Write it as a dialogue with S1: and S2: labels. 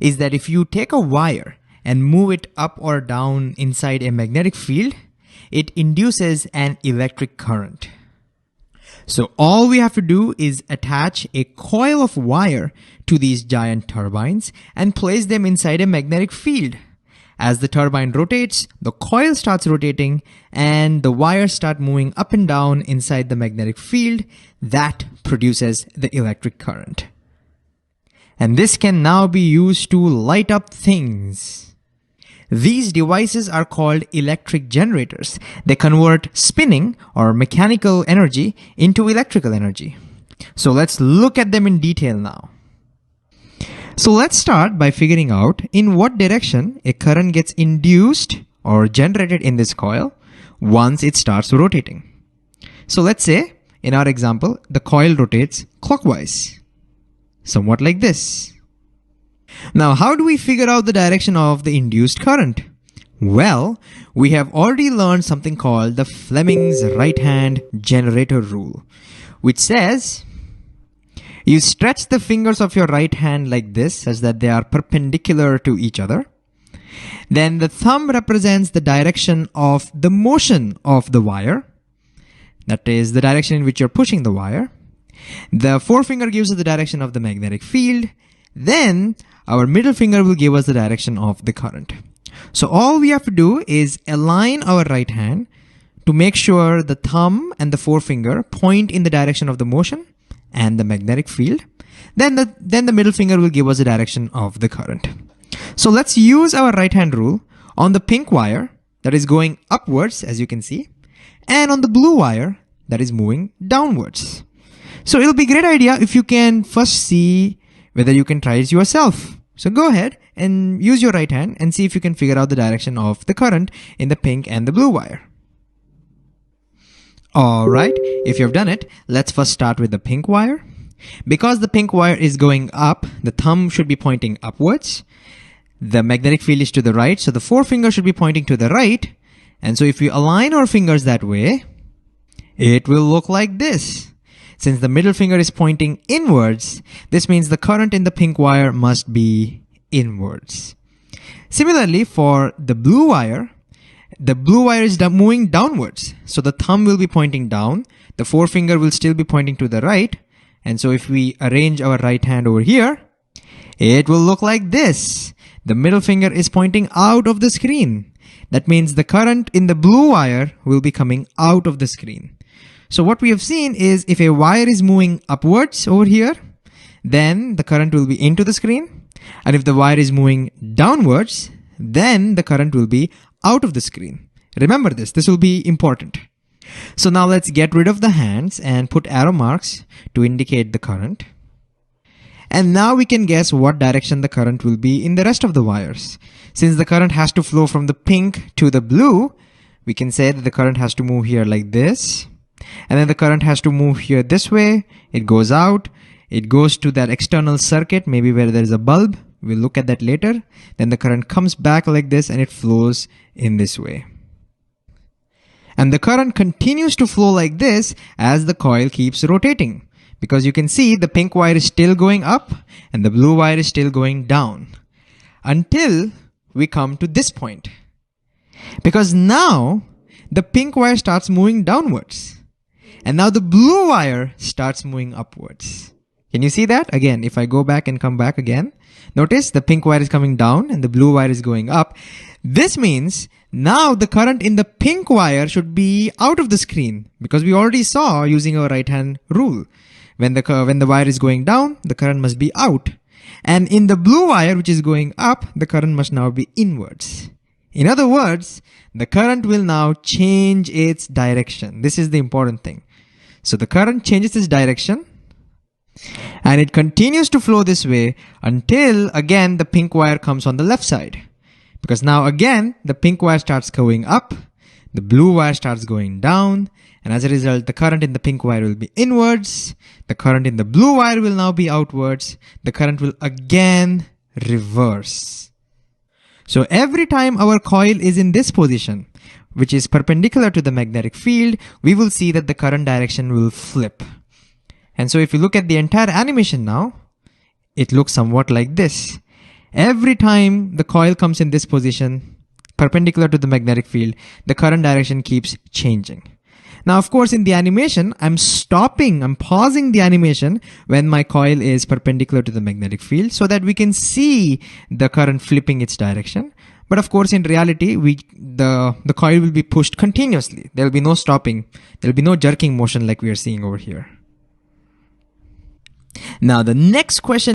S1: is that if you take a wire and move it up or down inside a magnetic field, it induces an electric current. So all we have to do is attach a coil of wire to these giant turbines and place them inside a magnetic field. As the turbine rotates, the coil starts rotating and the wires start moving up and down inside the magnetic field. That produces the electric current. And this can now be used to light up things. These devices are called electric generators. They convert spinning or mechanical energy into electrical energy. So let's look at them in detail now. So let's start by figuring out in what direction a current gets induced or generated in this coil once it starts rotating. So let's say, in our example, the coil rotates clockwise, somewhat like this. Now, how do we figure out the direction of the induced current? Well, we have already learned something called the Fleming's right-hand generator rule, which says you stretch the fingers of your right hand like this such that they are perpendicular to each other. Then the thumb represents the direction of the motion of the wire. That is the direction in which you're pushing the wire. The forefinger gives us the direction of the magnetic field. Then our middle finger will give us the direction of the current. So all we have to do is align our right hand to make sure the thumb and the forefinger point in the direction of the motion and the magnetic field. Then the middle finger will give us the direction of the current. So let's use our right hand rule on the pink wire that is going upwards, as you can see, and on the blue wire that is moving downwards. So it'll be a great idea if you can first see whether you can try it yourself. So go ahead and use your right hand and see if you can figure out the direction of the current in the pink and the blue wire. Alright, if you've done it, let's first start with the pink wire. Because the pink wire is going up, the thumb should be pointing upwards. The magnetic field is to the right, so the forefinger should be pointing to the right. And so if we align our fingers that way, it will look like this. Since the middle finger is pointing inwards, this means the current in the pink wire must be inwards. Similarly, for the blue wire is moving downwards. So the thumb will be pointing down. The forefinger will still be pointing to the right. And so if we arrange our right hand over here, it will look like this. The middle finger is pointing out of the screen. That means the current in the blue wire will be coming out of the screen. So what we have seen is if a wire is moving upwards over here, then the current will be into the screen. And if the wire is moving downwards, then the current will be out of the screen. Remember this will be important. So now let's get rid of the hands and put arrow marks to indicate the current. And now we can guess what direction the current will be in the rest of the wires. Since the current has to flow from the pink to the blue, we can say that the current has to move here like this. And then the current has to move here this way. It goes out. It goes to that external circuit, maybe where there is a bulb. We'll look at that later. Then the current comes back like this and it flows in this way. And the current continues to flow like this as the coil keeps rotating. Because you can see the pink wire is still going up and the blue wire is still going down. Until we come to this point. Because now the pink wire starts moving downwards. And now the blue wire starts moving upwards. Can you see that? Again, if I go back and come back again, notice the pink wire is coming down and the blue wire is going up. This means now the current in the pink wire should be out of the screen because we already saw using our right hand rule. When the wire is going down, the current must be out. And in the blue wire, which is going up, the current must now be inwards. In other words, the current will now change its direction. This is the important thing. So the current changes its direction and it continues to flow this way until again the pink wire comes on the left side. Because now again, the pink wire starts going up, the blue wire starts going down, and as a result, the current in the pink wire will be inwards, the current in the blue wire will now be outwards, the current will again reverse. So every time our coil is in this position, which is perpendicular to the magnetic field, we will see that the current direction will flip. And so if you look at the entire animation now, it looks somewhat like this. Every time the coil comes in this position, perpendicular to the magnetic field, the current direction keeps changing. Now, of course, in the animation, I'm pausing the animation when my coil is perpendicular to the magnetic field so that we can see the current flipping its direction. But of course, in reality, the coil will be pushed continuously. There will be no stopping. There will be no jerking motion like we are seeing over here. Now, the next question